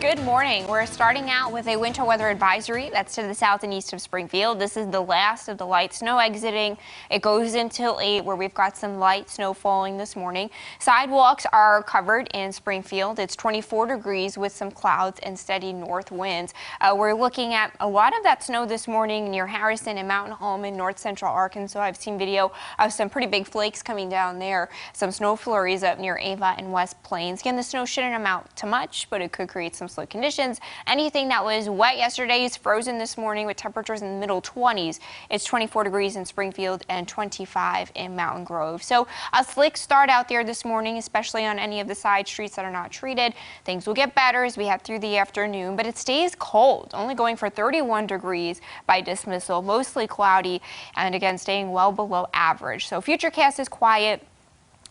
Good morning. We're starting out with a winter weather advisory that's to the south and east of Springfield. This is the last of the light snow exiting. It goes until 8, where we've got some light snow falling this morning. Sidewalks are covered in Springfield. It's 24 degrees with some clouds and steady north winds. We're looking at a lot of that snow this morning near Harrison and Mountain Home in north central Arkansas. I've seen video of some pretty big flakes coming down there. Some snow flurries up near Ava and West Plains. Again, the snow shouldn't amount to much, but it could create some slow conditions. Anything that was wet yesterday is frozen this morning with temperatures in the middle 20s. It's 24 degrees in Springfield and 25 in Mountain Grove. So a slick start out there this morning, especially on any of the side streets that are not treated. Things will get better as we head through the afternoon, but it stays cold, only going for 31 degrees by dismissal, mostly cloudy, and again staying well below average. So Futurecast is quiet.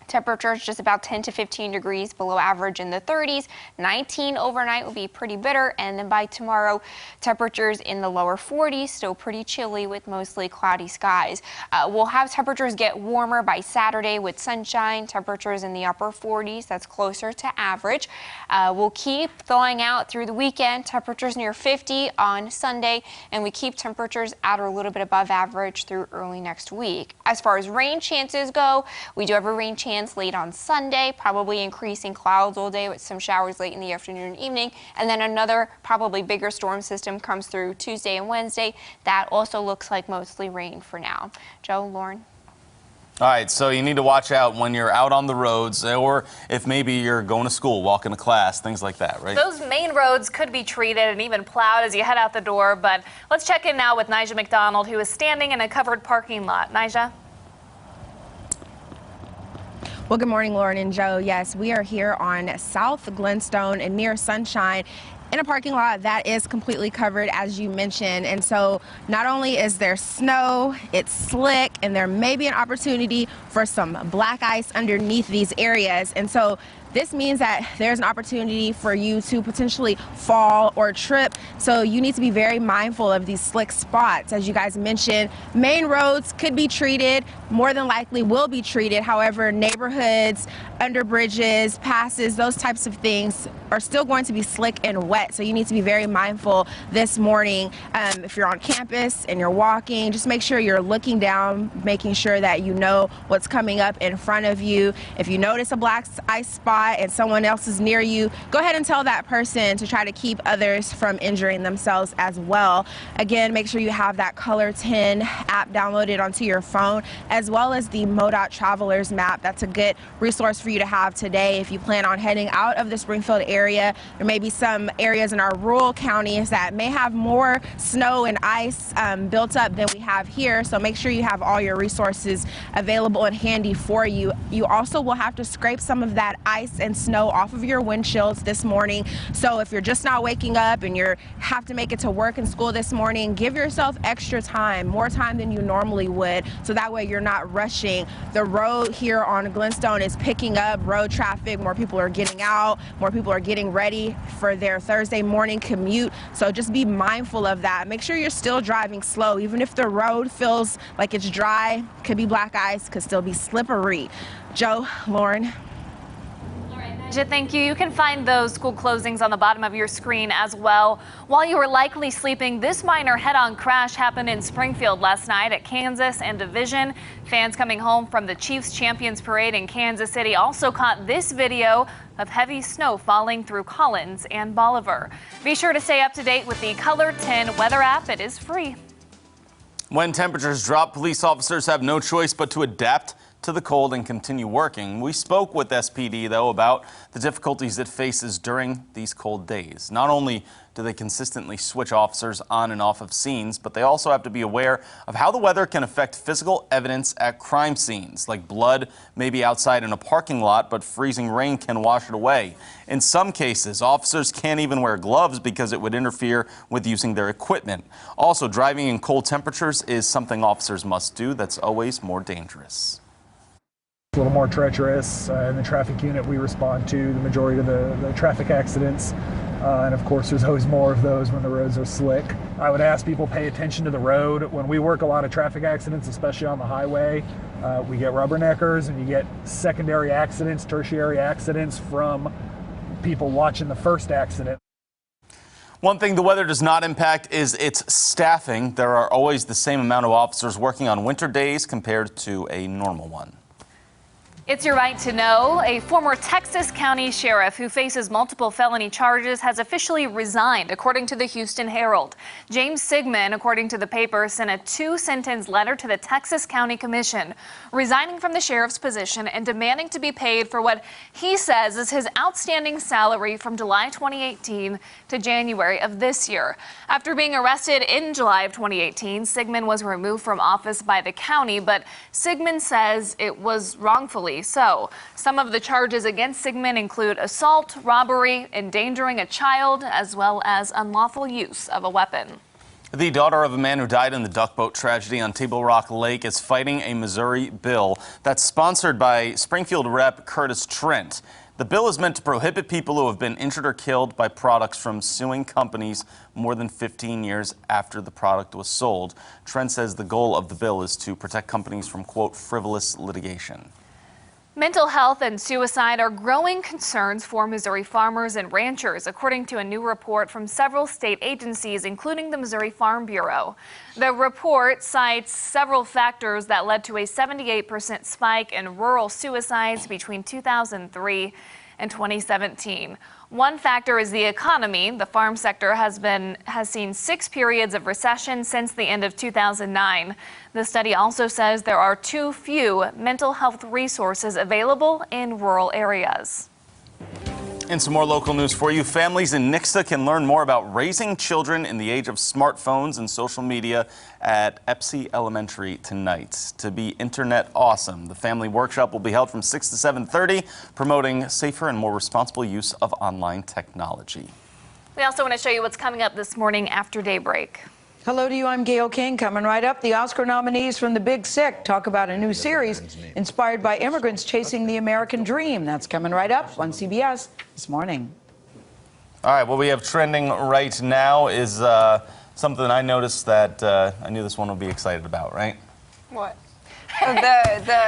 Temperatures just about 10 to 15 degrees below average in the 30s. 19 overnight will be pretty bitter, and then by tomorrow, temperatures in the lower 40s, still pretty chilly with mostly cloudy skies. We'll have temperatures get warmer by Saturday with sunshine, temperatures in the upper 40s. That's closer to average. We'll keep thawing out through the weekend, temperatures near 50 on Sunday, and we keep temperatures at or a little bit above average through early next week. As far as rain chances go, we do have a rain chance late on Sunday, probably increasing clouds all day with some showers late in the afternoon and evening, and then another probably bigger storm system comes through Tuesday and Wednesday. That also looks like mostly rain for now. Joe, Lauren. All right, so you need to watch out when you're out on the roads, or if maybe you're going to school, walking to class, things like that, right? Those main roads could be treated and even plowed as you head out the door, but let's check in now with Nija McDonald, who is standing in a covered parking lot. Nija? Well, good morning, Lauren and Joe. Yes, we are here on South Glenstone and near Sunshine in a parking lot that is completely covered, as you mentioned. And so not only is there snow, it's slick, and there may be an opportunity for some black ice underneath these areas. And so this means that there's an opportunity for you to potentially fall or trip. So you need to be very mindful of these slick spots. As you guys mentioned, main roads could be treated, more than likely will be treated. However, neighborhoods, under bridges, passes, those types of things are still going to be slick and wet. So you need to be very mindful this morning. If you're on campus and you're walking, just make sure you're looking down, making sure that you know what's coming up in front of you. If you notice a black ice spot and someone else is near you, go ahead and tell that person to try to keep others from injuring themselves as well. Again, make sure you have that Color 10 app downloaded onto your phone, as well as the MoDOT Travelers map. That's a good resource for you to have today if you plan on heading out of the Springfield area. There may be some areas in our rural counties that may have more snow and ice built up than we have here, so make sure you have all your resources available and handy for you. You also will have to scrape some of that ice and snow off of your windshields this morning. So if you're just not waking up and you have to make it to work and school this morning, give yourself extra time, more time than you normally would, so that way you're not rushing. The road here on Glenstone is picking up road traffic. More people are getting out, more people are getting ready for their Thursday morning commute. So just be mindful of that. Make sure you're still driving slow. Even if the road feels like it's dry, could be black ice, could still be slippery. Joe, Lauren. Thank you. You can find those school closings on the bottom of your screen as well. While you were likely sleeping, this minor head-on crash happened in Springfield last night at Kansas and Division. Fans coming home from the Chiefs Champions Parade in Kansas City also caught this video of heavy snow falling through Collins and Bolivar. Be sure to stay up to date with the Color 10 weather app. It is free. When temperatures drop, police officers have no choice but to adapt to the cold and continue working. We spoke with SPD, though, about the difficulties it faces during these cold days. Not only do they consistently switch officers on and off of scenes, but they also have to be aware of how the weather can affect physical evidence at crime scenes, like blood maybe outside in a parking lot, but freezing rain can wash it away. In some cases, officers can't even wear gloves because it would interfere with using their equipment. Also, driving in cold temperatures is something officers must do that's always more dangerous. A little more treacherous. In the traffic unit, we respond to the majority of the traffic accidents. And of course, there's always more of those when the roads are slick. I would ask people pay attention to the road. When we work a lot of traffic accidents, especially on the highway, we get rubberneckers and you get secondary accidents, tertiary accidents from people watching the first accident. One thing the weather does not impact is its staffing. There are always the same amount of officers working on winter days compared to a normal one. It's your right to know. A former Texas County sheriff who faces multiple felony charges has officially resigned, according to the Houston Herald. James Sigmund, according to the paper, sent a 2-sentence letter to the Texas County Commission, resigning from the sheriff's position and demanding to be paid for what he says is his outstanding salary from July 2018 to January of this year. After being arrested in July of 2018, Sigmund was removed from office by the county, but Sigmund says it was wrongfully so. Some of the charges against Sigmund include assault, robbery, endangering a child, as well as unlawful use of a weapon. The daughter of a man who died in the duck boat tragedy on Table Rock Lake is fighting a Missouri bill that's sponsored by Springfield Rep. Curtis Trent. The bill is meant to prohibit people who have been injured or killed by products from suing companies more than 15 years after the product was sold. Trent says the goal of the bill is to protect companies from, quote, frivolous litigation. Mental health and suicide are growing concerns for Missouri farmers and ranchers, according to a new report from several state agencies, including the Missouri Farm Bureau. The report cites several factors that led to a 78% spike in rural suicides between 2003 and 2017. One factor is the economy. The farm sector has seen 6 periods of recession since the end of 2009. The study also says there are too few mental health resources available in rural areas. And some more local news for you. Families in NUCCIO can learn more about raising children in the age of smartphones and social media at Epsy Elementary tonight. To be internet awesome, the family workshop will be held from 6 to 7:30, promoting safer and more responsible use of online technology. We also want to show you what's coming up this morning after Daybreak. Hello to you, I'm Gail King. Coming right up, the Oscar nominees from The Big Sick talk about a new series inspired by immigrants chasing the American dream. That's coming right up on CBS this morning. All right, what we have trending right now is something I noticed that I knew this one would be excited about, right? What?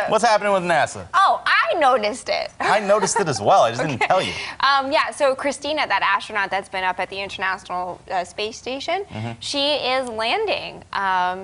What's happening with NASA? Oh, I noticed it. I noticed it as well. I just didn't tell you. Yeah, so Christina, that astronaut that's been up at the International Space Station, she is landing.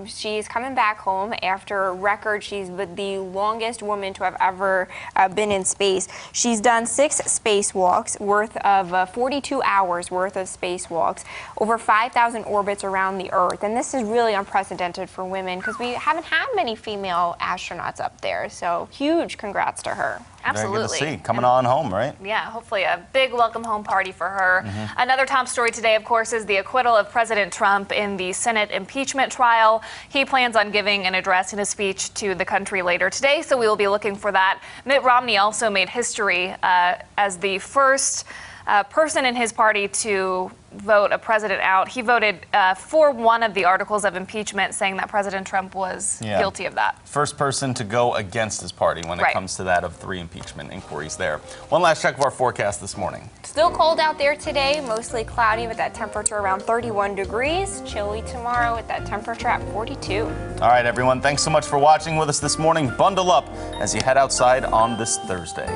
She's coming back home after a record. She's the longest woman to have ever been in space. She's done 6 spacewalks worth of 42 hours worth of spacewalks, over 5,000 orbits around the Earth. And this is really unprecedented for women because we haven't had many female astronauts up there. So huge congrats to her. Absolutely. Very good to see. Coming on home, right? Yeah, hopefully a big welcome home party for her. Another top story today, of course, is the acquittal of President Trump in the Senate impeachment trial. He plans on giving an address and a speech to the country later today, so we will be looking for that. Mitt Romney also made history as the first person in his party to vote a president out. He voted for one of the articles of impeachment, saying that President Trump was guilty of that. First person to go against his party when it comes to that of 3 impeachment inquiries there. One last check of our forecast this morning. Still cold out there today, mostly cloudy with that temperature around 31 degrees. Chilly tomorrow with that temperature at 42. All right, everyone, thanks so much for watching with us this morning. Bundle up as you head outside on this Thursday.